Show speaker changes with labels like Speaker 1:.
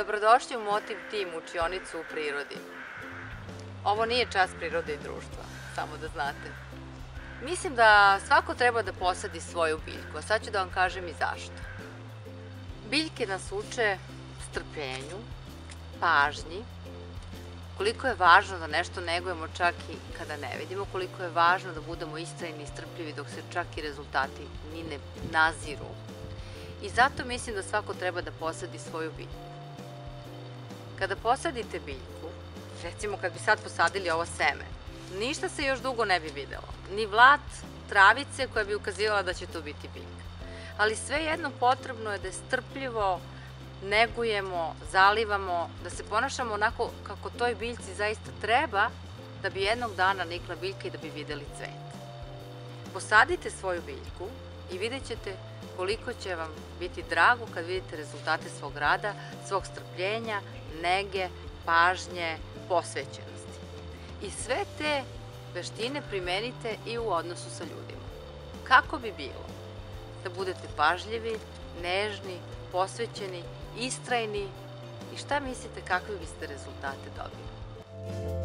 Speaker 1: Dobrodošli u Motiv Team učionicu u prirodi. Ovo nije čast prirode i društva, samo da znate. Mislim da svako treba da posadi svoju biljku, a sad ću da vam kažem i zašto. Biljke nas uče strpljenju, pažnji, koliko je važno da nešto negujemo čak i kada ne vidimo, koliko je važno da budemo istrajni i strpljivi dok se čak i rezultati ni ne naziru. I zato mislim da svako treba da posadi svoju biljku. Kada posadite biljku, recimo kad bi sad posadili ovo seme, ništa se još dugo ne bi videlo. Ni vlat travice koja bi ukazivala da će to biti biljka. Ali svejedno potrebno je da je strpljivo negujemo, zalivamo, da se ponašamo onako kako toj biljci zaista treba da bi jednog dana nikla biljka i da bi videli cvet. Posadite svoju biljku i vidjet ćete koliko će vam biti drago kad vidite rezultate svog rada, svog strpljenja, nege, pažnje, posvećenosti. I sve te veštine primenite i u odnosu sa ljudima. Kako bi bilo da budete pažljivi, nežni, posvećeni, istrajni i šta mislite kakve biste rezultate dobili?